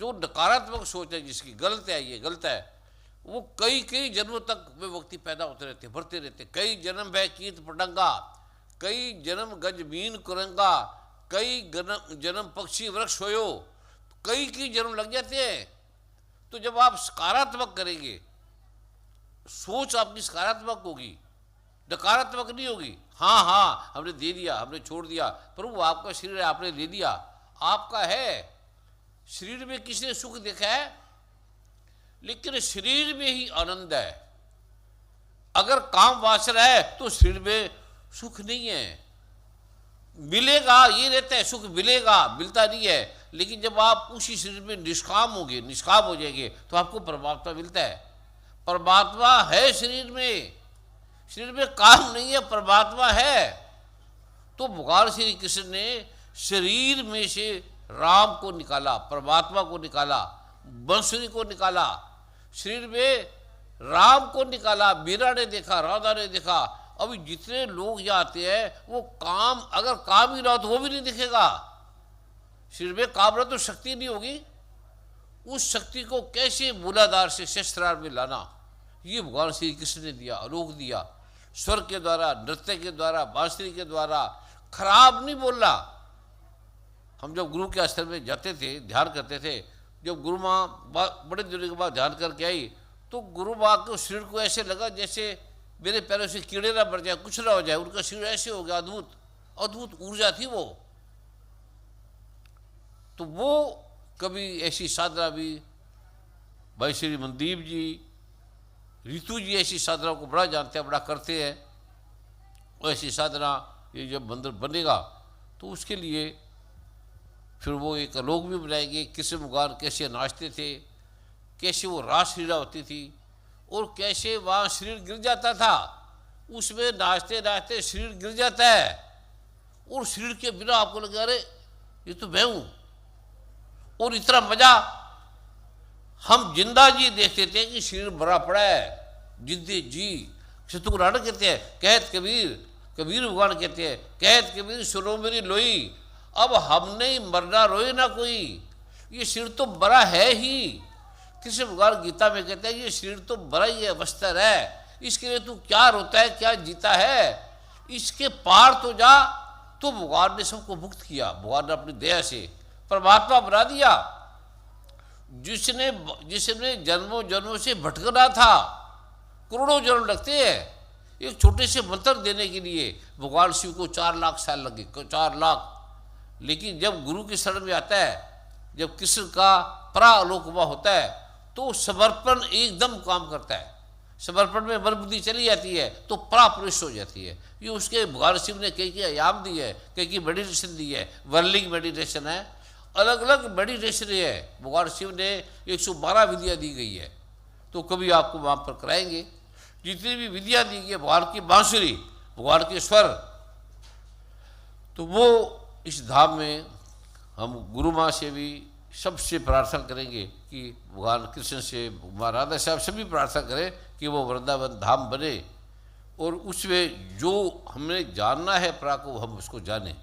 जो नकारात्मक सोच है जिसकी, गलत है, ये गलत है, वो कई कई जन्मों तक वे व्यक्ति पैदा होते रहते, बढ़ते रहते। कई जन्म भय कीट पटंगा, कई जन्म गज बीन कुरंगा, कई जन्म पक्षी वृक्ष होयो, कई की जन्म लग जाते हैं। तो जब आप सकारात्मक करेंगे, सोच आपकी सकारात्मक होगी, नकारात्मक नहीं होगी। हाँ हाँ हमने दे दिया, हमने छोड़ दिया, प्रभु आपका शरीर है, आपने दे दिया, आपका है। शरीर में किसने सुख देखा है? लेकिन शरीर में ही आनंद है। अगर काम वासना है तो शरीर में सुख नहीं है। मिलेगा ये रहता है, सुख मिलेगा, मिलता नहीं है। लेकिन जब आप उसी शरीर में निष्काम होंगे, निष्काम हो जाएंगे, तो आपको परमात्मा मिलता है। परमात्मा है शरीर में, शरीर में काम नहीं है, परमात्मा है। तो भगवान श्री कृष्ण ने शरीर में से राम को निकाला, परमात्मा को निकाला, बंसुरी को निकाला, शरीर में राम को निकाला। मीरा ने देखा, राधा ने देखा। अभी जितने लोग जाते हैं वो काम, अगर काम ही ना हो तो वो भी नहीं दिखेगा। शरीर में काम रहा तो शक्ति नहीं होगी। उस शक्ति को कैसे मूलाधार से शस्त्रार में लाना, ये भगवान श्री कृष्ण ने दिया, रोक दिया। स्वर के द्वारा, नृत्य के द्वारा, बांसुरी के द्वारा। खराब नहीं बोलना। हम जब गुरु के आश्रम में जाते थे, ध्यान करते थे, जब गुरु माँ बड़े दिनों के बाद ध्यान करके आई तो गुरु माँ के शरीर को ऐसे लगा जैसे मेरे पैरों से कीड़े ना बढ़ जाए, कुछ ना हो जाए। उनका शरीर ऐसे हो गया, अद्भुत अद्भुत ऊर्जा थी वो। तो वो कभी ऐसी साधना भी भाई श्री मनदीप जी, रितु जी ऐसी साधना को बड़ा जानते हैं, बड़ा करते हैं। ऐसी साधना ये जब मंदिर बनेगा तो उसके लिए फिर वो एक लोग भी बनाएंगे। कृष्ण भगवान कैसे नाचते थे, कैसे वो रासलीला होती थी, और कैसे वहाँ शरीर गिर जाता था। उसमें नाचते नाचते शरीर गिर जाता है, और शरीर के बिना आपको लगा अरे ये तो मैं हूँ। और इतना मजा हम जिंदा जी देखते थे कि शरीर भरा पड़ा है, जिंदे जी। सतगुरु कहते हैं, कहत कबीर, कबीर भगवान कहते हैं, कहत कबीर सुनो मेरी लोई, अब हम नहीं मरना रोए ना कोई। ये शरीर तो बड़ा है ही। कृष्ण भगवान गीता में कहते हैं ये शरीर तो बड़ा ही है, वस्त्र है, इसके लिए तू क्या रोता है, क्या जीता है, इसके पार तो जा। तो भगवान ने सबको मुक्त किया, भगवान ने अपनी दया से परमात्मा बना दिया। जिसने जन्मों जन्मों से भटकना था, करोड़ों जन्म लगते हैं एक छोटे से मंत्र देने के लिए। भगवान शिव को 4 लाख साल लगे, 4 लाख। लेकिन जब गुरु की शरण में आता है, जब कृष्ण का परालोकमा होता है, तो समर्पण एकदम काम करता है। समर्पण में मन बुद्धि चली जाती है तो परापुरुष हो जाती है। ये उसके भगवान शिव ने कई आयाम दी है, कई मेडिटेशन दी है। वर्लिंग मेडिटेशन है, अलग अलग मेडिटेशन है। भगवान शिव ने 112 विधियाँ दी गई है, तो कभी आपको वहाँ पर कराएंगे। जितनी भी विधियाँ दी गई है, भगवान की बांसुरी, भगवान के स्वर, तो वो इस धाम में हम गुरु माँ से भी सबसे प्रार्थना करेंगे कि भगवान कृष्ण से, भगवान राधा साहब सभी प्रार्थना करें कि वो वृंदावन धाम बने, और उसमें जो हमें जानना है प्रा को हम उसको जानें।